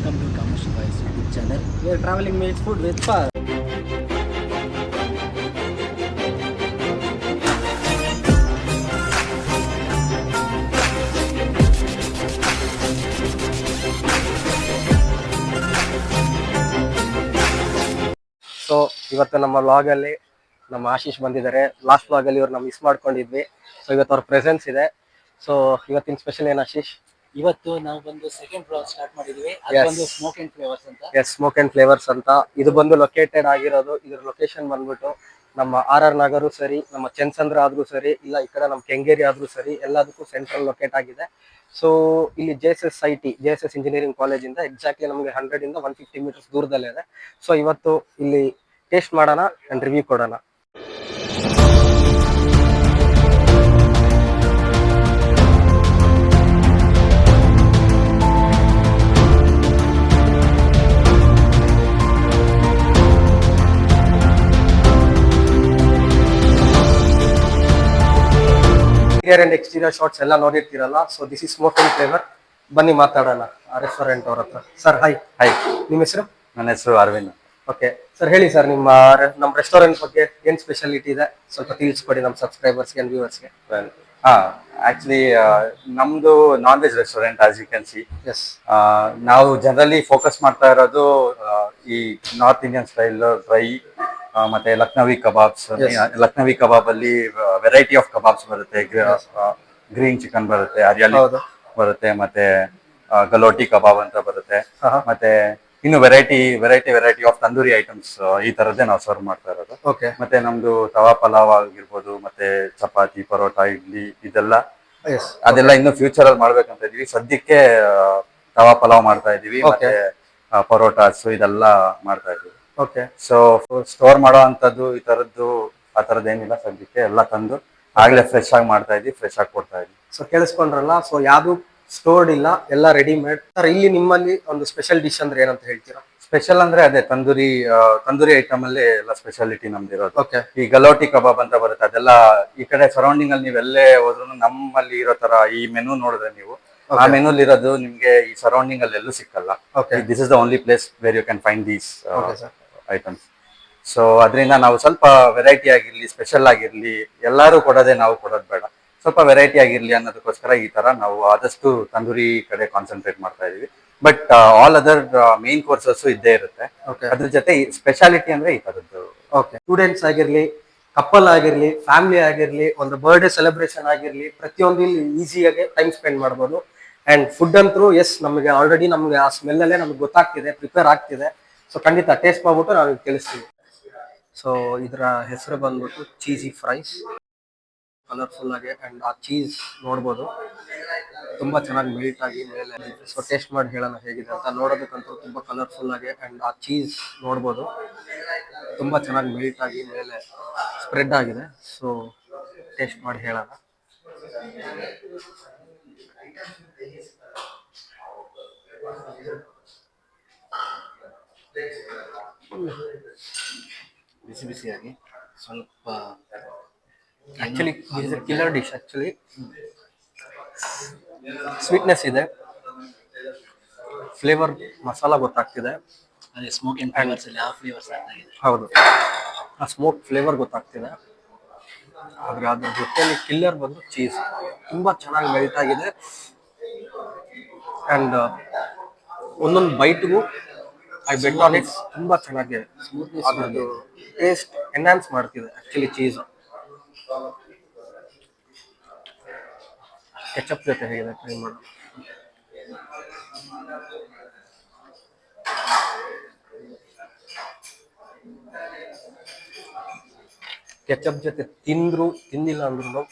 welcome to Kamashi Boys YouTube channel. We are traveling meals food with fun. So ಇವತ್ತು ನಮ್ಮ ವ್ಲಾಗಲ್ಲಿ ನಮ್ಮ ಆಶೀಶ್ ಬಂದಿದ್ದಾರೆ. ಲಾಸ್ಟ್ ವ್ಲಾಗಲ್ಲಿ ಇವ್ರು ನಾವು ಮಿಸ್ ಮಾಡ್ಕೊಂಡಿದ್ವಿ. ಸೊ ಇವತ್ತು ಅವ್ರ ಪ್ರೆಸೆನ್ಸ್ ಇದೆ. ಸೊ ಇವತ್ತಿನ ಸ್ಪೆಷಲ್ ಏನು ಆಶೀಶ್? ಇವತ್ತು ನಾವು ಬಂದು ಸೆಕೆಂಡ್ ಫ್ಲೋರ್ ಸ್ಟಾರ್ಟ್ ಮಾಡಿದ್ವಿ. ಅದು ಬಂದು ಸ್ಮೋಕ್ ಅಂಡ್ ಫ್ಲೇವರ್ಸ್ ಅಂತ. ಎಸ್, ಸ್ಮೋಕ್ ಅಂಡ್ ಫ್ಲೇವರ್ಸ್ ಅಂತ. ಇದು ಬಂದು ಲೊಕೇಟೆಡ್ ಆಗಿರೋದು, ಇದ್ರ ಲೊಕೇಶನ್ ಬಂದ್ಬಿಟ್ಟು ನಮ್ಮ RR ನಗರು ಸರಿ, ನಮ್ಮ ಚಂದ್ರ ಆದ್ರೂ ಸರಿ, ಇಲ್ಲ ಈ ಕಡೆ ನಮ್ಮ ಕೆಂಗೇರಿ ಆದ್ರೂ ಸರಿ, ಎಲ್ಲದಕ್ಕೂ ಸೆಂಟ್ರಲ್ ಲೊಕೇಟ್ ಆಗಿದೆ. ಸೊ ಇಲ್ಲಿ JSS ಇಂಜಿನಿಯರಿಂಗ್ ಕಾಲೇಜಿಂದ ಎಕ್ಸಾಕ್ಟ್ಲಿ ನಮಗೆ 100 ಇಂದ 150 ಮೀಟರ್ಸ್ ದೂರದಲ್ಲೇ ಇದೆ. ಸೊ ಇವತ್ತು ಇಲ್ಲಿ ಟೇಸ್ಟ್ ಮಾಡೋಣ ಅಂಡ್ ರಿವ್ಯೂ ಕೊಡೋಣ. ಅಂಡ್ ಎಕ್ಸ್ಟೀರಿಯರ್ ಶಾಟ್ಸ್ ಎಲ್ಲ ನೋಡಿರ್ತೀರಲ್ಲ. So this is smoke and flavour. ಬನ್ನಿ ಮಾತಾಡೋಣ ಆ ರೆಸ್ಟೋರೆಂಟ್ ಅವ್ರ ಹತ್ರ. Sir hi. ಹಾಯ್, ನಿಮ್ಮ ಹೆಸರು? ನನ್ನ ಹೆಸರು ಅರವಿಂದ್. ಓಕೆ ಸರ್, ಹೇಳಿ ಸರ್, ನಮ್ಮ ರೆಸ್ಟೋರೆಂಟ್ ಬಗ್ಗೆ ಏನ್ ಸ್ಪೆಷಾಲಿಟಿ ಇದೆ ಸ್ವಲ್ಪ ತಿಳಿಸ್ಕೊಡಿ ನಮ್ಮ ಸಬ್ಸ್ಕ್ರೈಬರ್ಸ್ಗೆ ಅಂಡ್ ವ್ಯೂವರ್ಸ್ಗೆ. ಆಕ್ಚುಲಿ ನಮ್ದು non veg restaurant, as you can see. Yes, ನಾವು ಜನರಲಿ ಫೋಕಸ್ ಮಾಡ್ತಾ ಇರೋದು ಈ ನಾರ್ತ್ ಇಂಡಿಯನ್ ಸ್ಟೈಲ್ ಡ್ರೈ ಮತ್ತೆ ಲಕ್ನವಿ ಕಬಾಬ್ಸ್. ಲಕ್ನವಿ ಕಬಾಬ್ ಅಲ್ಲಿ ವೆರೈಟಿ ಆಫ್ ಕಬಾಬ್ಸ್ ಬರುತ್ತೆ. ಗ್ರೀನ್ ಚಿಕನ್ ಬರುತ್ತೆ, ಹರಿಯಾಲಿ ಬರುತ್ತೆ, ಮತ್ತೆ ಗಲೋಟಿ ಕಬಾಬ್ ಅಂತ ಬರುತ್ತೆ. ಮತ್ತೆ ಇನ್ನು ವೆರೈಟಿ ಆಫ್ ತಂದೂರಿ ಐಟಮ್ಸ್ ಈ ತರದ್ದೇ ನಾವು ಸರ್ವ್ ಮಾಡ್ತಾ ಇರೋದು. ಓಕೆ. ಮತ್ತೆ ನಮ್ದು ತವಾ ಪಲಾವ್ ಆಗಿರ್ಬೋದು, ಮತ್ತೆ ಚಪಾತಿ, ಪರೋಟ, ಇಡ್ಲಿ ಇದೆಲ್ಲ ಅದೆಲ್ಲ ಇನ್ನು ಫ್ಯೂಚರ್ ಅಲ್ಲಿ ಮಾಡ್ಬೇಕಂತ ಇದೀವಿ. ಸದ್ಯಕ್ಕೆ ತವಾ ಪಲಾವ್ ಮಾಡ್ತಾ ಇದೀವಿ, ಮತ್ತೆ ಪರೋಟಾಸ್ ಇದೆಲ್ಲ ಮಾಡ್ತಾ ಇದೀವಿ. ಓಕೆ. ಸೊ ಸ್ಟೋರ್ ಮಾಡೋ ಅಂತದ್ದು ಆ ತರದ್ದು ಏನಿಲ್ಲ. ಸದ್ಯಕ್ಕೆ ಎಲ್ಲ ತಂದು ಆಗ್ಲೇ ಫ್ರೆಶ್ ಆಗಿ ಮಾಡ್ತಾ ಇದೀವಿ, ಫ್ರೆಶ್ ಆಗಿ ಕೊಡ್ತಾ ಇದೀವಿ. ಸೊ ಕೇಳಿಸ್ಕೊಂಡ್ರಲ್ಲ, ಸೊ ಯಾವ್ದು ಸ್ಟೋರ್ಡ್ ಇಲ್ಲ, ಎಲ್ಲ ರೆಡಿಮೇಡ್. ಸರ್ ಇಲ್ಲಿ ನಿಮ್ಮಲ್ಲಿ ಒಂದು ಸ್ಪೆಷಲ್ ಡಿಶ್ ಅಂದ್ರೆ ಏನಂತ ಹೇಳ್ತೀರಾ? ಸ್ಪೆಷಲ್ ಅಂದ್ರೆ ಅದೇ ತಂದೂರಿ ಐಟಮ್ ಅಲ್ಲಿ ಎಲ್ಲ ಸ್ಪೆಷಾಲಿಟಿ ನಮ್ದು ಇರೋದು. ಓಕೆ. ಈ ಗಲೋಟಿ ಕಬಾಬ್ ಅಂತ ಬರುತ್ತೆ, ಅದೆಲ್ಲ ಈ ಕಡೆ ಸರೌಂಡಿಂಗ್ ಅಲ್ಲಿ ನೀವೆಲ್ಲೇ ಹೋದ್ರು ನಮ್ಮಲ್ಲಿ ಇರೋ ತರ ಈ ಮೆನು ನೋಡಿದ್ರೆ ನೀವು ಆ ಮೆನುಲ್ ಇರೋದು ನಿಮ್ಗೆ ಈ ಸರೌಂಡಿಂಗ್ ಅಲ್ಲಿ ಎಲ್ಲೂ ಸಿಕ್ಕಲ್ಲ. This is the only place where you can find these items. So ಅದರಿಂದ ನಾವು ಸ್ವಲ್ಪ ವೆರೈಟಿ ಆಗಿರ್ಲಿ, ಸ್ಪೆಷಲ್ ಆಗಿರ್ಲಿ, ಎಲ್ಲರೂ ಕೊಡೋದೇ ನಾವು ಕೊಡೋದು ಬೇಡ, ಸ್ವಲ್ಪ ವೆರೈಟಿ ಆಗಿರ್ಲಿ ಅನ್ನೋದಕ್ಕೋಸ್ಕರ ಈ ತರ ನಾವು ಆದಷ್ಟು ತಂದೂರಿ ಕಡೆ ಕಾನ್ಸಂಟ್ರೇಟ್ ಮಾಡ್ತಾ ಇದೀವಿ. But all other main courses ಇದ್ದೇ ಇರುತ್ತೆ. ಅದ್ರ ಜೊತೆ ಸ್ಪೆಷಾಲಿಟಿ ಅಂದ್ರೆ ಈ ತರದ್ದು. ಓಕೆ. ಸ್ಟೂಡೆಂಟ್ಸ್ ಆಗಿರ್ಲಿ, ಕಪಲ್ ಆಗಿರ್ಲಿ, ಫ್ಯಾಮಿಲಿ ಆಗಿರ್ಲಿ, ಒಂದು ಬರ್ಡೇ ಸೆಲೆಬ್ರೇಷನ್ ಆಗಿರ್ಲಿ, ಪ್ರತಿಯೊಂದು ಇಲ್ಲಿ ಈಸಿಯಾಗಿ ಟೈಮ್ ಸ್ಪೆಂಡ್ ಮಾಡ್ಬೋದು. ಅಂಡ್ ಫುಡ್ ಅಂತೂ ನಮಗೆ ಆಲ್ರೆಡಿ ಆ ಸ್ಮೆಲ್ ಅಲ್ಲೇ ನಮ್ಗೆ ಗೊತ್ತಾಗ್ತಿದೆ, ಪ್ರಿಪೇರ್ ಆಗ್ತಿದೆ. ಸೊ ಖಂಡಿತ ಟೇಸ್ಟ್ ಮಾಡ್ಬಿಟ್ಟು ನಾವು ತಿಳಿಸ್ತೀವಿ. ಸೊ ಇದರ ಹೆಸರು ಬಂದ್ಬಿಟ್ಟು ಚೀಸಿ ಫ್ರೈಸ್. ಕಲರ್ಫುಲ್ ಆಗಿ ಅಂಡ್ ಆ ಚೀಸ್ ನೋಡ್ಬೋದು, ತುಂಬಾ ಚೆನ್ನಾಗಿ ಮೆಲ್ಟ್ ಆಗಿ ಮೇಲೆ. ಸೊ ಟೇಸ್ಟ್ ಮಾಡಿ ಹೇಳೋಣ ಹೇಗಿದೆ ಅಂತ. ನೋಡೋದಕ್ಕಂತೂ ತುಂಬಾ ಕಲರ್ಫುಲ್ ಆಗಿ ಅಂಡ್ ಆ ಚೀಸ್ ನೋಡ್ಬೋದು, ತುಂಬಾ ಚೆನ್ನಾಗಿ ಮೆಲ್ಟ್ ಆಗಿ ಮೇಲೆ ಸ್ಪ್ರೆಡ್ ಆಗಿದೆ. ಸೊ ಟೇಸ್ಟ್ ಮಾಡಿ ಹೇಳೋಣ. ಬಿಸಿ ಬಿಸಿಯಾಗಿ ಸ್ವಲ್ಪ actually this is A killer dish. Actually sweetness ಇದೆ, ಫ್ಲೇವರ್ ಮಸಾಲ ಗೊತ್ತಾಗ್ತಿದೆ. ಅದೇ ಸ್ಮೋಕ್ ಅಂಡ್ ಫ್ಲೇವರ್ಸ್ ಅಲ್ಲಿ ಯಾವ ಫ್ಲೇವರ್ಸ್ ಆಗ್ತಾ ಇದೆ. ಹೌದು, ಆ ಸ್ಮೋಕ್ ಫ್ಲೇವರ್ ಗೊತ್ತಾಗ್ತಿದೆ. ಆದ್ರೆ ಅದ್ರ ಜೊತೆಯಲ್ಲಿ ಕಿಲ್ಲರ್ ಬಂದು ಚೀಸ್ ತುಂಬಾ ಚೆನ್ನಾಗಿ ಮೆಲ್ಟ್ ಆಗಿದೆ. ಅಂಡ್ ಒಂದೊಂದು ಬೈಟ್ಗೂ ಐ ಬೆಟ್ ಆನ್ ಇಟ್ ತುಂಬಾ ಚೆನ್ನಾಗಿ ಅದ್ರದ್ದು ಟೇಸ್ಟ್ ಎನ್ಹಾನ್ಸ್ ಮಾಡ್ತಿದೆ ಆಕ್ಚುಲಿ ಚೀಸ್. ಕೆಚಪ್ ಜೊತೆ ಹೇಗಿದೆ ಟ್ರೈ ಮಾಡೋಣ. ಕೆಚಪ್ ಜೊತೆ ತಿಂದಿಲ್ಲ ಅಂದ್ರೂ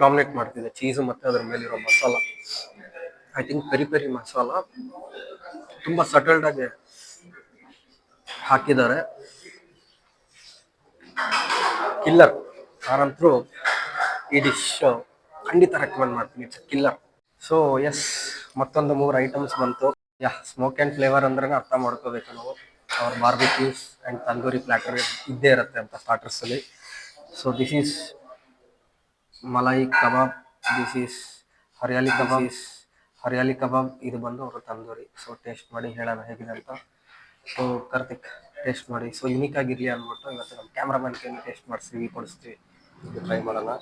ಡಾಮಿನೇಟ್ ಮಾಡ್ತಿದೆ ಚೀಸು ಮತ್ತೆ ಅದ್ರ ಮೇಲಿರೋ masala. I think peri masala ತುಂಬಾ ಸಟಲ್ಡ್ ಆಗಿ ಹಾಕಿದ್ದಾರೆ. ಕಿಲ್ಲರ್. ನಾನಂತರೂ ಈ ಡಿಶ್ ಖಂಡಿತ ರೆಕಮೆಂಡ್ ಮಾಡ್ತೀನಿ. It's killer. ಸೊ ಎಸ್, ಮತ್ತೊಂದು 3 ಐಟಮ್ಸ್ ಬಂತು. ಸ್ಮೋಕ್ ಆ್ಯಂಡ್ ಫ್ಲೇವರ್ ಅಂದ್ರೆ ಅರ್ಥ ಮಾಡ್ಕೋಬೇಕು ನಾವು. ಅವ್ರ ಬಾರ್ಬಿಕ್ಯೂಸ್ ಆ್ಯಂಡ್ ತಂದೂರಿ ಪ್ಲ್ಯಾಟರ್ ಇದ್ದೇ ಇರುತ್ತೆ ಅಂತ ಸ್ಟಾರ್ಟರ್ಸಲ್ಲಿ. So this is malai kebab, this is hariyali kebab, hariyali kebab, ಇದು ಬಂದು ಅವರು ತಂದೂರಿ. ಸೊ ಟೇಸ್ಟ್ ಮಾಡಿ ಹೇಳೋಣ ಹೇಗಿದೆ ಅಂತ. ಸೊ ಕಾರ್ತಿಕ್ ಟೇಸ್ಟ್ ಮಾಡಿ, ಸೊ ಯುನೀಕ್ ಆಗಿರಲಿ ಅಂದ್ಬಿಟ್ಟು ಇವತ್ತು ನಮ್ಮ ಕ್ಯಾಮ್ರಾಮನ್ ಕೈಲಿ ಟೇಸ್ಟ್ ಮಾಡಿಸ್ತೀವಿ, ಕೊಡಿಸ್ತೀವಿ, ಟ್ರೈ ಮಾಡೋಣ.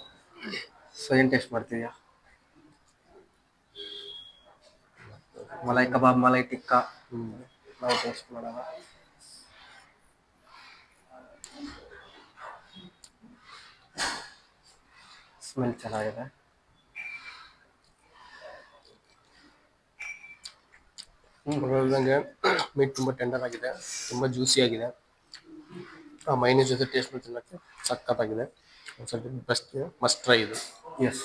ಸೊ ಏನು ಟೇಸ್ಟ್ ಮಾಡ್ತೀಯಾ? ಮಲೈ ಕಬಾಬ್, ಮಲೈ ಟಿಕ್ಕಾ, ನಾವು ಟೇಸ್ಟ್ ಮಾಡೋಣ. ಸ್ಮೆಲ್ ಚೆನ್ನಾಗಿದೆ. ಹೇಳ್ದಂಗೆ ಮೀಟ್ ತುಂಬ ಟೆಂಡರ್ ಆಗಿದೆ, ತುಂಬ ಜ್ಯೂಸಿ ಆಗಿದೆ. ಆ ಮೈನೀಸ್ ಜೊತೆ ಟೇಸ್ಟ್ ಮಾಡಿ ತಿನ್ನೋಕ್ಕೆ ಸಖತ್ತಾಗಿದೆ. ಒಂದ್ಸತಿ ಬೆಸ್ಟ್ ಮಸ್ಟ್ ಟ್ರೈ ಇದು. ಎಸ್,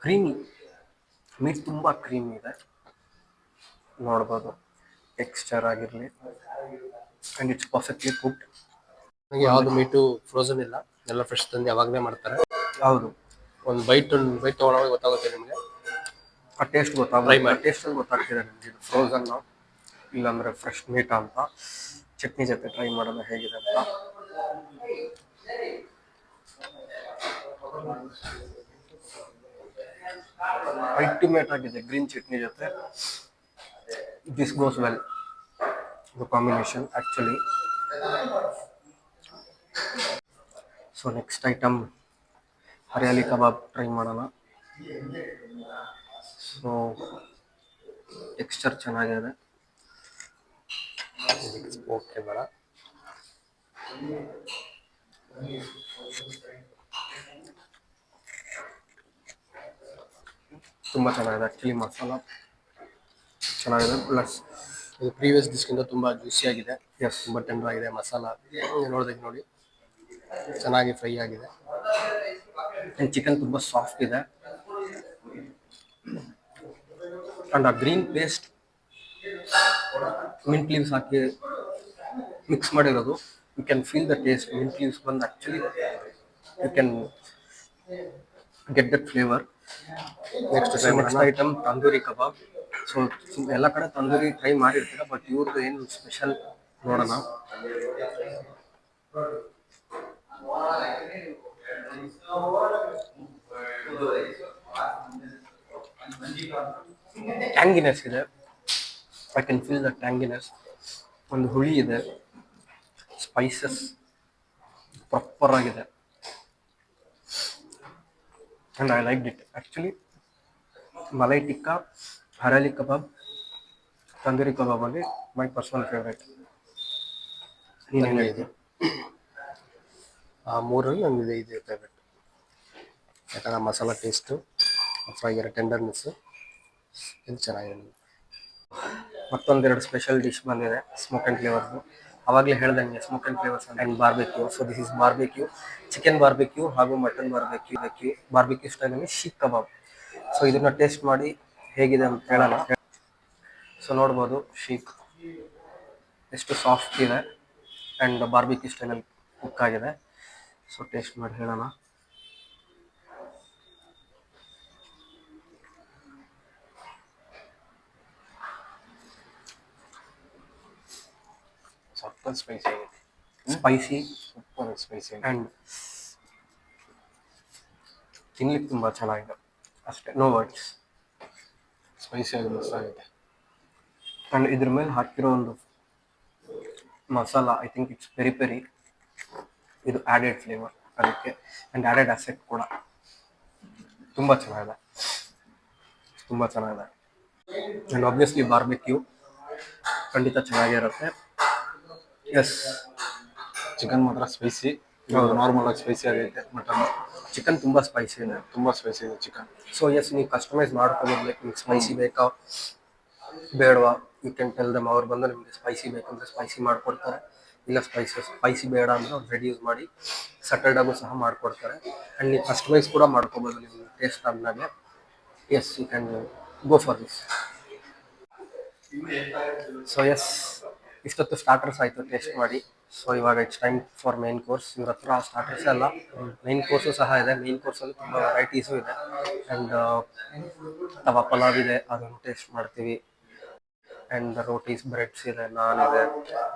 ಕ್ರೀಮಿ ಮೀಟ್ ತುಂಬ ಕ್ರೀಮಿ ಇದೆ, ನೋಡ್ಬೋದು. ಟೆಕ್ಸ್ಚರ್ ಆಗಿರಲಿ ಆ್ಯಂಡ್ ಇಟ್ಸ್ ಪರ್ಫೆಕ್ಟ್ಲಿ ಕುಕ್ಡ್. ನನಗೆ ಯಾವುದು ಮೀಟು ಫ್ರೋಝನ್ ಇಲ್ಲ, ಎಲ್ಲ ಫ್ರೆಶ್ ತಂದು ಯಾವಾಗಲೇ ಮಾಡ್ತಾರೆ. ಹೌದು, ಒಂದು ಬೈಟ್ ತೊಗೊಳೋವಾಗ ಗೊತ್ತಾಗುತ್ತೆ ನಿಮಗೆ, ಆ ಟೇಸ್ಟ್ ಗೊತ್ತಾಗುತ್ತೆ. ಟೇಸ್ಟಲ್ಲಿ ಗೊತ್ತಾಗ್ತಿದೆ ನಿಮಗೆ ಇದು ಫ್ರೋಝನ್ನು ಇಲ್ಲಾಂದರೆ ಫ್ರೆಶ್ ಮೀಟ್ ಅಂತ. ಚಟ್ನಿ ಜೊತೆ ಟ್ರೈ ಮಾಡೋಣ ಹೇಗಿದೆ ಅಂತ. ಅಲ್ಟಿಮೇಟ್ ಆಗಿದೆ ಗ್ರೀನ್ ಚಟ್ನಿ ಜೊತೆ. This goes well, the combination actually. So next item hariyali kebab try ಮಾಡೋಣ. ಸೊ ಟೆಕ್ಸ್ಚರ್ ಚೆನ್ನಾಗಿದೆ. ಓಕೆ ಬೇಡ, ತುಂಬ ಚೆನ್ನಾಗಿದೆ ಆ್ಯಕ್ಚುಲಿ. ಮಸಾಲ ಚೆನ್ನಾಗಿದೆ, ಪ್ಲಸ್ ಇದು ಪ್ರೀವಿಯಸ್ ಡಿಶ್ಗಿಂತ ತುಂಬ ಜ್ಯೂಸಿ ಆಗಿದೆ. ಎಸ್, ತುಂಬ ಟೆಂಡರ್ ಆಗಿದೆ. ಮಸಾಲ ನೋಡಿದಾಗ ನೋಡಿ ಚೆನ್ನಾಗಿ ಫ್ರೈ ಆಗಿದೆ. ಆ್ಯಂಡ್ ಚಿಕನ್ ತುಂಬ ಸಾಫ್ಟ್ ಇದೆ. ಆ್ಯಂಡ್ ಆ ಗ್ರೀನ್ ಪೇಸ್ಟ್ ಮಿಂಟ್ ಲೀವ್ಸ್ ಹಾಕಿ ಮಿಕ್ಸ್ ಮಾಡಿರೋದು, you can feel the taste. Mint leaves ಬಂದು actually you can get that flavour. Next item tandoori kebab. So ಎಲ್ಲ ಕಡೆ ತಂದೂರಿ ಟ್ರೈ ಮಾಡಿರ್ತೀರ, ಬಟ್ ಇವ್ರದ್ದು ಏನು ಸ್ಪೆಷಲ್ ನೋಡೋಣ. ಟ್ಯಾಂಗಿನೆಸ್ ಇದೆ, I can feel the tanginess. ಒಂದು ಹುಳಿ ಇದೆ, ಸ್ಪೈಸಸ್ ಪ್ರಾಪರ್ ಆಗಿದೆ, and I like it actually. Malai tikka, hariyali kebab, tandoori ಕಬಾಬಲ್ಲಿ ಮೈ ಪರ್ಸನಲ್ ಫೇವ್ರೇಟ್. ಇದೆ ಆ ಮೂರಲ್ಲಿ ನನಗೆ ಇದೆ ಫೇವ್ರೇಟ್. ಯಾಕಂದ್ರೆ ಮಸಾಲ ಟೇಸ್ಟು, ಫ್ರೈ ಇರೋ ಟೆಂಡರ್ನೆಸ್ಸು, ಇದು ಚೆನ್ನಾಗಿದೆ. ಮತ್ತೊಂದೆರಡು ಸ್ಪೆಷಲ್ ಡಿಶ್ ಬಂದಿದೆ ಸ್ಮೋಕ್ ಆ್ಯಂಡ್ ಫ್ಲೇವರ್ದು. ಅವಾಗಲೇ ಹೇಳ್ದಂಗೆ smoke and flavours and barbecue. So this is barbecue, chicken barbecue ಹಾಗೂ ಮಟನ್ ಬಾರ್ಬೆಕ್ಯೂ ಸ್ಟೈಲಲ್ಲಿ ಶೀಕ್ ಕಬಾಬ್. ಸೊ ಇದನ್ನು ಟೇಸ್ಟ್ ಮಾಡಿ ಹೇಗಿದೆ ಅಂತ ಹೇಳೋಣ. ಸೊ ನೋಡ್ಬೋದು ಶೀಕ್ ಎಷ್ಟು ಸಾಫ್ಟ್ ಇದೆ ಆ್ಯಂಡ್ ಬಾರ್ಬೆಕ್ಯೂ ಸ್ಟೈಲಲ್ಲಿ ಕುಕ್ ಆಗಿದೆ. ಸೊ ಟೇಸ್ಟ್ ಮಾಡಿ ಹೇಳೋಣ. ಸೂಪರ್ ಸ್ಪೈಸಿ ಆಗಿದೆ. ಸ್ಪೈಸಿ, ಸೂಪರ್ ಸ್ಪೈಸಿ ಆ್ಯಂಡ್ ತಿನ್ಲಿಕ್ಕೆ ತುಂಬ ಚೆನ್ನಾಗಿದೆ ಅಷ್ಟೇ, ನೋ ವರ್ಡ್ಸ್. ಸ್ಪೈಸಿ ಆಗಿ ಮಸ್ತಾಗಿದೆ. ಆ್ಯಂಡ್ ಇದ್ರ ಮೇಲೆ ಹಾಕಿರೋ ಒಂದು masala, I think it's peri peri, ಇದು ಆ್ಯಡೆಡ್ ಫ್ಲೇವರ್ ಅದಕ್ಕೆ, ಆ್ಯಂಡ್ ಆ್ಯಡೆಡ್ ಅಸೆಟ್ ಕೂಡ ತುಂಬ ಚೆನ್ನಾಗಿದೆ, ತುಂಬ ಚೆನ್ನಾಗಿದೆ. ಆ್ಯಂಡ್ ಆಬ್ವಿಯಸ್ಲಿ ಬಾರ್ಬೆಕ್ಯೂ ಖಂಡಿತ ಚೆನ್ನಾಗೇ ಇರುತ್ತೆ. ಎಸ್, ಚಿಕನ್ ಮಾತ್ರ ಸ್ಪೈಸಿ, ನಾರ್ಮಲ್ ಆಗಿ ಸ್ಪೈಸಿ ಆಗೈತೆ. ಮಟನ್, ಚಿಕನ್ ತುಂಬ ಸ್ಪೈಸಿ ಇದೆ, ತುಂಬ ಸ್ಪೈಸಿ ಇದೆ ಚಿಕನ್. ಸೊ ಎಸ್, ನೀವು ಕಸ್ಟಮೈಸ್ ಮಾಡ್ಕೋಬೋದು. ನಿಮ್ಗೆ ಸ್ಪೈಸಿ ಬೇಕಾ ಬೇಡವಾ, ಯು ಕ್ಯಾನ್ ಟೆಲ್ ದಮ್. ಅವ್ರು ಬಂದು ನಿಮಗೆ ಸ್ಪೈಸಿ ಬೇಕಂದ್ರೆ ಸ್ಪೈಸಿ ಮಾಡಿಕೊಡ್ತಾರೆ, ಇಲ್ಲ ಸ್ಪೈಸಿ ಬೇಡ ಅಂದರೆ ಅವ್ರು ರೆಡ್ಯೂಸ್ ಮಾಡಿ ಸಟಲ್ಡಾಗೂ ಸಹ ಮಾಡಿಕೊಡ್ತಾರೆ. ಆ್ಯಂಡ್ ನೀವು ಕಸ್ಟಮೈಸ್ ಕೂಡ ಮಾಡ್ಕೋಬೋದು ನಿಮ್ಮ ಟೇಸ್ಟ್ ಆದ್ಮೇಲೆ. Yes, you can go for this. So yes, ಇಷ್ಟೊತ್ತು ಸ್ಟಾರ್ಟರ್ಸ್ ಆಯಿತು ಟೇಸ್ಟ್ ಮಾಡಿ. ಸೊ ಇವಾಗ it's time for main course. ಇವ್ರ ಹತ್ರ ಸ್ಟಾರ್ಟರ್ಸ್ ಅಲ್ಲ, ಮೇನ್ ಕೋರ್ಸು ಸಹ ಇದೆ. ಮೇನ್ ಕೋರ್ಸಲ್ಲಿ ತುಂಬ ವೆರೈಟೀಸು ಇದೆ. ಆ್ಯಂಡ್ ತವಾ ಪಲಾವ್ ಇದೆ, ಅದನ್ನು ಟೇಸ್ಟ್ ಮಾಡ್ತೀವಿ. ಆ್ಯಂಡ್ ರೋಟೀಸ್, ಬ್ರೆಡ್ಸ್ ಇದೆ, ನಾನ್ ಇದೆ.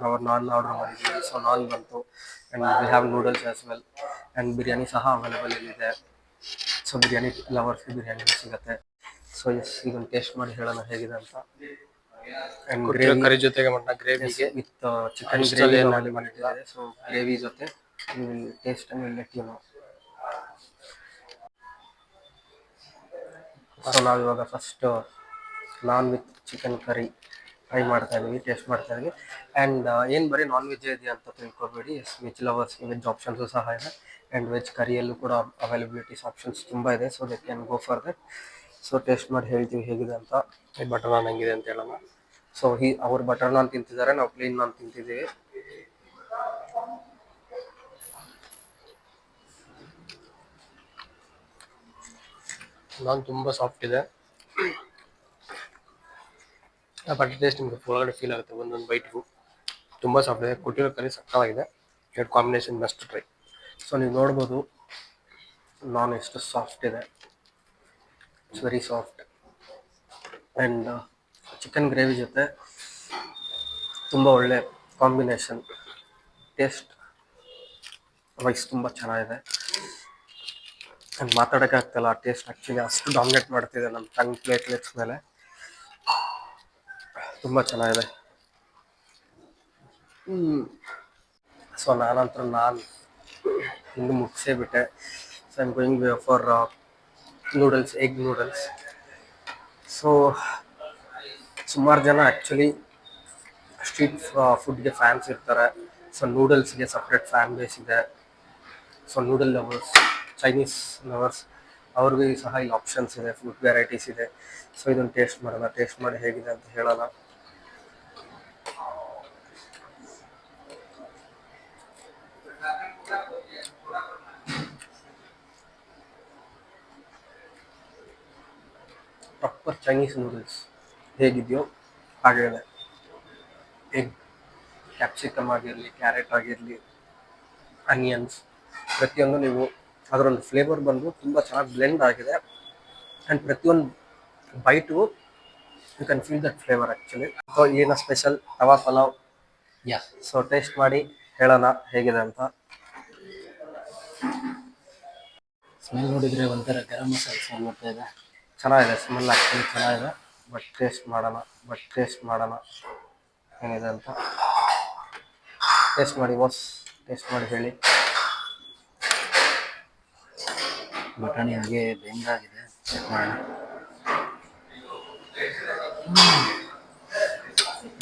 ನಾವು ನಾನ್ ಆರ್ಡರ್ ಮಾಡಿದ್ದೀವಿ, ಸೊ ನಾನ್ ಬಂತು. And we have noodles as well. And biryani ಸಹ ಅವೈಲೇಬಲ್ ಇದೆ. ಸೊ ಬಿರಿಯಾನಿ ಲವರ್ಸ್ಗೆ ಬಿರಿಯಾನಿ ಸಿಗುತ್ತೆ. ಸೊ ಎಸ್ ಇದನ್ನು ಟೇಸ್ಟ್ ಮಾಡಿ ಹೇಳೋಣ ಹೇಗಿದೆ ಅಂತ. ಅಂಡ್ ಕೊಟ್ಟಿರೋ ಕರಿ ಜೊತೆಗೆ ಮಟನ್ ಗ್ರೇವಿಗೆ ವಿತ್ ಚಿಕನ್ ಗ್ರೇವಿ ಮಾಡಿದ್ದಾರೆ. ಸೊ ಗ್ರೇವಿ ಜೊತೆ taste and let you know. So ನಾವಿವಾಗ first naan with chicken curry try ಮಾಡ್ತಾ ಇದೀವಿ, ಟೇಸ್ಟ್ ಮಾಡ್ತಾ ಇದೀವಿ. ಆ್ಯಂಡ್ ಏನು ಬರೀ ನಾನ್ ವೆಜ್ ಇದೆಯಾ ಅಂತ ತಿಳ್ಕೊಬೇಡಿ. ಎಸ್ ವೆಜ್ ಲವರ್ಸ್ಗೆ ವೆಜ್ ಆಪ್ಷನ್ಸು ಸಹ ಇದೆ. ಆ್ಯಂಡ್ ವೆಜ್ ಕರಿಯಲ್ಲೂ ಕೂಡ ಅವೈಲಬಿಲಿಟೀಸ್ ಆಪ್ಷನ್ಸ್ ತುಂಬ ಇದೆ. So they can go for that. So taste ಮಾಡಿ ಹೇಳ್ತೀವಿ ಹೇಗಿದೆ ಅಂತ. ಬಟರ್ ನಾನ್ ಹೆಂಗಿದೆ ಅಂತ ಹೇಳೋಣ. ಸೊ ಅವ್ರು ಬಟರ್ ನಾನ್ ತಿಂತಿದ್ದಾರೆ, ನಾವು ಪ್ಲೇನ್ ನಾನ್ ತಿಂತಿದ್ದೀವಿ. ನಾನ್ ತುಂಬ ಸಾಫ್ಟ್ ಇದೆ, ಬಟ್ ಟೇಸ್ಟ್ ನಿಮಗೆ ಒಳಗಡೆ ಫೀಲ್ ಆಗುತ್ತೆ ಒಂದೊಂದು ಬೈಟ್ಗೂ. ತುಂಬ ಸಾಫ್ಟ್ ಇದೆ, ಕೊಟ್ಟಿರೋ ಕರಿ ಸಕ್ಕತ್ತಾಗಿದೆ. ಎರಡು ಕಾಂಬಿನೇಷನ್ ಬೆಸ್ಟ್ ಟ್ರೈ. ಸೊ ನೀವು ನೋಡ್ಬೋದು ನಾನ್ ಎಷ್ಟು ಸಾಫ್ಟ್ ಇದೆ, it's very soft. And chicken gravy ಜೊತೆ ತುಂಬ ಒಳ್ಳೆ ಕಾಂಬಿನೇಷನ್. ಟೇಸ್ಟ್ ವೈಸ್ ತುಂಬ ಚೆನ್ನಾಗಿದೆ. ಆ್ಯಂಡ್ ಮಾತಾಡೋಕ್ಕೆ ಆಗ್ತಾಯಿಲ್ಲ, ಆ ಟೇಸ್ಟ್ ಆ್ಯಕ್ಚುಲಿ ಅಷ್ಟು ಡಾಮಿನೇಟ್ ಮಾಡ್ತಿದೆ ನಮ್ಮ ಟಂಗ್ ಪ್ಲೇಟ್ಲೆಟ್ಸ್ ಮೇಲೆ. ತುಂಬ ಚೆನ್ನಾಗಿದೆ. ಸೊ ನಾನಂತೂ ತಿಂದು ಮುಗಿಸೇ ಬಿಟ್ಟೆ. So I'm going for noodles, egg noodles. So ಸುಮಾರು ಜನ ಆ್ಯಕ್ಚುಲಿ ಸ್ಟ್ರೀಟ್ ಫುಡ್ಗೆ ಫ್ಯಾನ್ಸ್ ಇರ್ತಾರೆ. ಸೊ ನೂಡಲ್ಸ್ಗೆ ಸಪ್ರೇಟ್ ಫ್ಯಾನ್ ಬೇಸ್ ಇದೆ. So noodle lovers, Chinese lovers ಅವ್ರಿಗೂ ಸಹ ಇಲ್ಲಿ ಆಪ್ಷನ್ಸ್ ಇದೆ, ಫುಡ್ ವೆರೈಟೀಸ್ ಇದೆ. ಸೊ ಇದನ್ನು ಟೇಸ್ಟ್ ಮಾಡೋಣ, ಟೇಸ್ಟ್ ಮಾಡಿ ಹೇಗಿದೆ ಅಂತ ಹೇಳೋಣ. ಪ್ರಾಪರ್ ಚೈನೀಸ್ ನೂಡಲ್ಸ್ ಹೇಗಿದೆಯೋ ಹಾಗೆ ಇದೆ. ಎಗ್, ಕ್ಯಾಪ್ಸಿಕಮ್ ಆಗಿರಲಿ, ಕ್ಯಾರೆಟ್ ಆಗಿರಲಿ, ಅನಿಯನ್ಸ್ ಪ್ರತಿಯೊಂದು ನೀವು ಅದರೊಂದು ಫ್ಲೇವರ್ ಬಂದು ತುಂಬ ಚೆನ್ನಾಗಿ ಬ್ಲೆಂಡ್ ಆಗಿದೆ. ಆ್ಯಂಡ್ ಪ್ರತಿಯೊಂದು bite you can feel that flavour actually. So ಏನು special tawa pulao. Yeah, so taste ಮಾಡಿ ಹೇಳೋಣ ಹೇಗಿದೆ ಅಂತ. ಸ್ಮೆಲ್ ನೋಡಿದ್ರೆ ಒಂಥರ ಗರಂ ಮಸಾಲೆ ಸ್ಮೆಲ್ ಬರ್ತಾ ಇದೆ. ಚೆನ್ನಾಗಿದೆ, ಸ್ಮೆಲ್ ಆ್ಯಕ್ಚುಲಿ ಚೆನ್ನಾಗಿದೆ. ಬಟ್ ಟೇಸ್ಟ್ ಮಾಡೋಣ ಏನಿದೆ ಅಂತ. ಟೇಸ್ಟ್ ಮಾಡಿ ಬಾಸ್, ಟೇಸ್ಟ್ ಮಾಡಿ ಹೇಳಿ. ಬಟಾಣಿ ಹಾಗೆ ಬೆಂದಾಗಿದೆ, ಚೆಕ್ ಮಾಡೋಣ.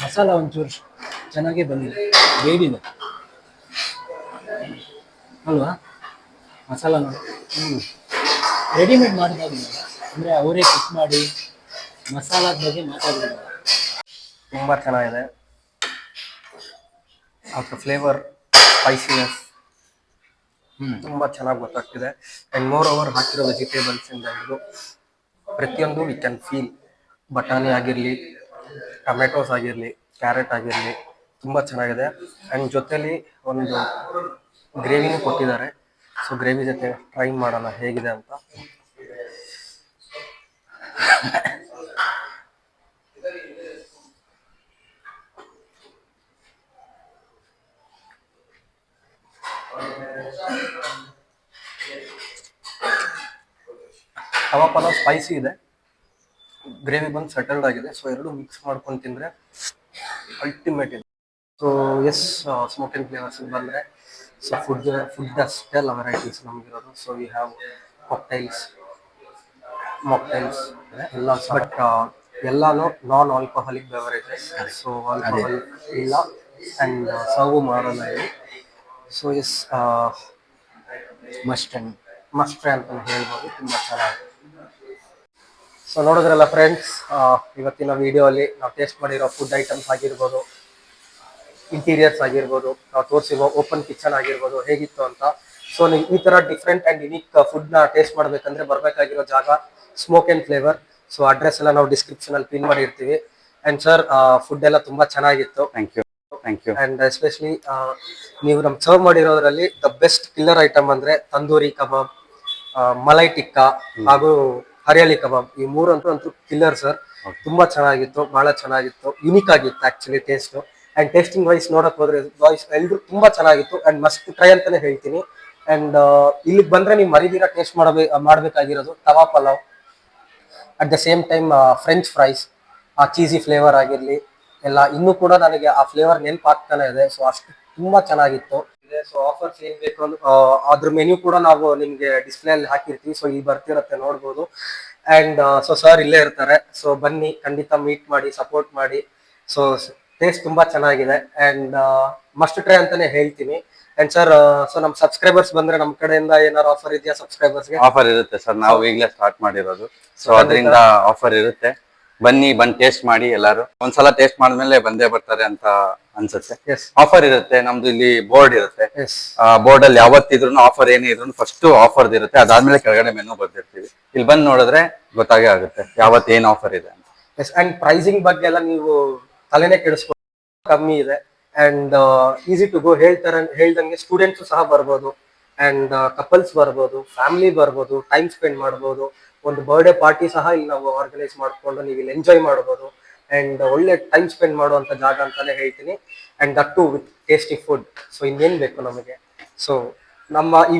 ಮಸಾಲ ಒಂಚೂರು ಚೆನ್ನಾಗೇ ಬಂದಿದೆ, ಬೇಡಿದೆ ಅಲ್ವಾ ಮಸಾಲ ನೋಡಿ. ರೆಡಿಮೇಡ್ ಮಾಡಿದಾಗಿಲ್ಲ, ಅಂದರೆ ಅವರೇ ಕುಕ್ ಮಾಡಿ ಮಸಾಲದ ಬಗ್ಗೆ ಮಾತಾಡಿದ್ದಾರೆ. ತುಂಬ ಚೆನ್ನಾಗಿದೆ. ಅದರ ಫ್ಲೇವರ್, ಸ್ಪೈಸಿನೆಸ್ ತುಂಬ ಚೆನ್ನಾಗಿ ಗೊತ್ತಾಗ್ತಿದೆ. ಆ್ಯಂಡ್ ಮೋರ್ ಓವರ್ ಹಾಕಿರೋ ವೆಜಿಟೇಬಲ್ಸಿಂದ ಹಿಡಿದು ಪ್ರತಿಯೊಂದು ವಿ ಕ್ಯಾನ್ ಫೀಲ್. ಬಟಾಣಿ ಆಗಿರಲಿ, ಟೊಮೆಟೊಸ್ ಆಗಿರಲಿ, ಕ್ಯಾರೆಟ್ ಆಗಿರಲಿ ತುಂಬ ಚೆನ್ನಾಗಿದೆ. ಆ್ಯಂಡ್ ಜೊತೆಲಿ ಒಂದು ಗ್ರೇವಿನೂ ಕೊಟ್ಟಿದ್ದಾರೆ. ಸೊ ಗ್ರೇವಿ ಜೊತೆ ಟ್ರೈ ಮಾಡೋಣ ಹೇಗಿದೆ ಅಂತ. ತವಾ ಪಲಾವ್ ಸ್ಪೈಸಿ ಇದೆ, ಗ್ರೇವಿ ಬಂದು ಸೆಟಲ್ಡ್ ಆಗಿದೆ. ಸೊ ಎರಡು ಮಿಕ್ಸ್ ಮಾಡ್ಕೊಂಡು ತಿಂದರೆ ಅಲ್ಟಿಮೇಟ್ ಇದೆ. ಸೊ ಎಸ್, ಸ್ಮೋಕಿಂಗ್ ಫ್ಲೇವರ್ಸಿಗೆ ಬಂದರೆ ಸೊ ಫುಡ್ ಅಷ್ಟೆಲ್ಲ ವೆರೈಟೀಸ್ ನಮಗಿರೋದು. ಸೊ ವಿ ಹ್ಯಾವ್ ಮಾಕ್ಟೈಲ್ಸ್ ಎಲ್ಲ, ಬಟ್ ಎಲ್ಲಾನು non alcoholic beverages. So alcohol ಇಲ್ಲ ಆ್ಯಂಡ್ ಸರ್ವ್ ಮಾಡೋಲ್ಲ ಇಲ್ಲಿ. ಸೊ ಎಸ್, ಮಸ್ಟ್ ಅಂತಲೇ ಹೇಳ್ಬೋದು. ತುಂಬ ಚೆನ್ನಾಗಿದೆ. ಸೊ ನೋಡಿದ್ರಲ್ಲ ಫ್ರೆಂಡ್ಸ್, ಇವತ್ತಿನ ವಿಡಿಯೋಲಿ ನಾವು ಟೇಸ್ಟ್ ಮಾಡಿರೋ ಫುಡ್ ಐಟಮ್ಸ್ ಆಗಿರ್ಬೋದು, ಇಂಟೀರಿಯರ್ಸ್ ಆಗಿರ್ಬೋದು, ನಾವು ತೋರಿಸಿರೋ ಓಪನ್ ಕಿಚನ್ ಆಗಿರ್ಬೋದು ಹೇಗಿತ್ತು ಅಂತ. ಸೊ ನೀವು ಈ ಥರ ಡಿಫ್ರೆಂಟ್ ಆ್ಯಂಡ್ ಯುನೀಕ್ ಫುಡ್ನ ಟೇಸ್ಟ್ ಮಾಡಬೇಕಂದ್ರೆ ಬರಬೇಕಾಗಿರೋ ಜಾಗ smoke and flavour. So address ಎಲ್ಲ ನಾವು ಡಿಸ್ಕ್ರಿಪ್ಷನಲ್ಲಿ ಪಿನ್ ಮಾಡಿರ್ತೀವಿ. ಆ್ಯಂಡ್ ಸರ್, ಫುಡ್ ಎಲ್ಲ ತುಂಬ ಚೆನ್ನಾಗಿತ್ತು. Thank you. ಆ್ಯಂಡ್ ಎಸ್ಪೆಷಲಿ ನೀವು ನಮ್ಗೆ ಸರ್ವ್ ಮಾಡಿರೋದ್ರಲ್ಲಿ ದ ಬೆಸ್ಟ್ ಕಿಲ್ಲರ್ ಐಟಮ್ ಅಂದರೆ ತಂದೂರಿ ಕಬಾಬ್, ಮಲೈ ಟಿಕ್ಕಾ ಹಾಗೂ ಹರಿಯಾಲಿ ಕಬಾಬ್. ಈ ಮೂರಂತೂ ಕಿಲ್ಲರ್ ಸರ್. ತುಂಬ ಚೆನ್ನಾಗಿತ್ತು, ಭಾಳ ಚೆನ್ನಾಗಿತ್ತು, ಯುನೀಕ್ ಆಗಿತ್ತು actually taste. And tasting wise ನೋಡಕ್ ಹೋದ್ರೆ ವಾಯ್ಸ್ ಎಲ್ಲರೂ ತುಂಬ ಚೆನ್ನಾಗಿತ್ತು. ಆ್ಯಂಡ್ ಮಸ್ಟ್ ಟ್ರೈ ಅಂತಲೇ ಹೇಳ್ತೀನಿ. ಆ್ಯಂಡ್ ಇಲ್ಲಿಗೆ ಬಂದರೆ ನೀವು ಮರಿದಿರ ಟೇಸ್ಟ್ ಮಾಡಬೇಕಾಗಿರೋದು tawa pulao. At the same time french fries, ಆ ಚೀಸಿ ಫ್ಲೇವರ್ ಆಗಿರಲಿ ಎಲ್ಲ ಇನ್ನೂ ಕೂಡ ನನಗೆ ಆ ಫ್ಲೇವರ್ ನೆನಪಾಗ್ತಾನೆ ಇದೆ. ಸೊ ಅಷ್ಟು ತುಂಬಾ ಚೆನ್ನಾಗಿತ್ತು. ಸೊ ಆಫರ್ಸ್ ಏನ್ ಬೇಕು ಅದ್ರ ಮೆನ್ಯೂ ಕೂಡ ನಾವು ನಿಮ್ಗೆ ಡಿಸ್ಪ್ಲೇ ಅಲ್ಲಿ ಹಾಕಿರ್ತೀವಿ. ಸೊ ಇಲ್ಲಿ ಬರ್ತಿರತ್ತೆ ನೋಡ್ಬೋದು. ಅಂಡ್ ಸೊ ಸರ್ ಇಲ್ಲೇ ಇರ್ತಾರೆ. ಸೊ ಬನ್ನಿ, ಖಂಡಿತ ಮೀಟ್ ಮಾಡಿ, ಸಪೋರ್ಟ್ ಮಾಡಿ. ಸೊ ಟೇಸ್ಟ್ ತುಂಬಾ ಚೆನ್ನಾಗಿದೆ ಅಂಡ್ ಮಸ್ಟ್ ಟ್ರೈ ಅಂತಾನೆ ಹೇಳ್ತೀನಿ. ಅಂಡ್ ಸರ್, ಸೊ ನಮ್ ಸಬ್ಸ್ಕ್ರೈಬರ್ಸ್ ಬಂದ್ರೆ ನಮ್ ಕಡೆಯಿಂದ ಏನಾದ್ರು ಆಫರ್ ಇದೆಯಾ ಸಬ್ಸ್ಕ್ರೈಬರ್ಸ್ಗೆ? ಆಫರ್ ಇರುತ್ತೆ ಸರ್, ನಾವು ಈಗಲೇ ಸ್ಟಾರ್ಟ್ ಮಾಡಿರೋದು. ಸೊ ಅದರಿಂದ ಆಫರ್ ಇರುತ್ತೆ. ಬನ್ನಿ, ಬಂದ್ ಟೇಸ್ಟ್ ಮಾಡಿ. ಎಲ್ಲಾರು ಒಂದ್ಸಲ ಟೇಸ್ಟ್ ಮಾಡಿದ್ಮೇಲೆ ಬಂದೇ ಬರ್ತಾರೆ ಅಂತ ಅನ್ಸುತ್ತೆ. Yes. ಆಫರ್ ಇರುತ್ತೆ. ನಮ್ದು ಇಲ್ಲಿ ಬೋರ್ಡ್ ಇರುತ್ತೆ. ಎಸ್ ಬೋರ್ಡ್ ಅಲ್ಲಿ ಯಾವತ್ತಿದ್ರು ಆಫರ್ ಏನೇ ಇದ್ರು ಫಸ್ಟ್ ಆಫರ್ ಇರುತ್ತೆ. ಅದಾದ್ಮೇಲೆ ಕೆಳಗಡೆ ಮೆನು ಬರ್ದಿರ್ತೀವಿ. ಇಲ್ಲಿ ಬಂದ್ ನೋಡಿದ್ರೆ ಗೊತ್ತಾಗೇ ಆಗುತ್ತೆ ಯಾವತ್ತು ಏನ್ ಆಫರ್ ಇದೆ ಅಂತ. ಎಸ್. ಅಂಡ್ ಪ್ರೈಸಿಂಗ್ ಬಗ್ಗೆ ಎಲ್ಲ ನೀವು ತಲೆನೇ ಕೆಡಿಸ್ಕೊ, ಕಮ್ಮಿ ಇದೆ ಅಂಡ್ ಈಸಿ ಟು ಗೋ. ಹೇಳ್ದಂಗೆ ಸ್ಟೂಡೆಂಟ್ಸ್ ಸಹ ಬರ್ಬೋದು ಅಂಡ್ ಕಪಲ್ಸ್ ಬರ್ಬೋದು, ಫ್ಯಾಮಿಲಿ ಬರ್ಬೋದು, ಟೈಮ್ ಸ್ಪೆಂಡ್ ಮಾಡ್ಬೋದು. ಒಂದು ಬರ್ಡೇ ಪಾರ್ಟಿ ಸಹ ಇಲ್ಲಿ ನಾವು ಆರ್ಗನೈಸ್ ಮಾಡ್ಕೊಂಡು ನೀವು ಇಲ್ಲಿ ಎಂಜಾಯ್ ಮಾಡ್ಬೋದು ಅಂಡ್ ಒಳ್ಳೆ ಟೈಮ್ ಸ್ಪೆಂಡ್ ಮಾಡುವಂತ ಜಾಗ ಅಂತಾನೆ ಹೇಳ್ತೀನಿ. And that too with tasty food. So ಇನ್ನೇನ್ ಬೇಕು ನಮಗೆ. ಸೊ ನಮ್ಮ ಈ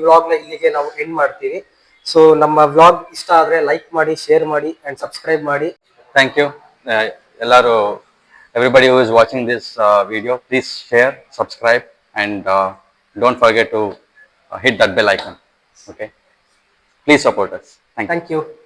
ವ್ಲಾಗ್ನ ಇಲ್ಲಿಗೆ ನಾವು ಎಂಡ್ ಮಾಡ್ತೀವಿ. ಸೊ ನಮ್ಮ ವ್ಲಾಗ್ ಇಷ್ಟ ಆದ್ರೆ ಲೈಕ್ ಮಾಡಿ, ಶೇರ್ ಮಾಡಿ ಅಂಡ್ ಸಬ್ಸ್ಕ್ರೈಬ್ ಮಾಡಿ. ಥ್ಯಾಂಕ್ ಯು ಎಲ್ಲರೂ. Everybody who is watching this video, please share, subscribe, and don't forget to hit that bell icon. Okay, please support us. Thank you. Thank you.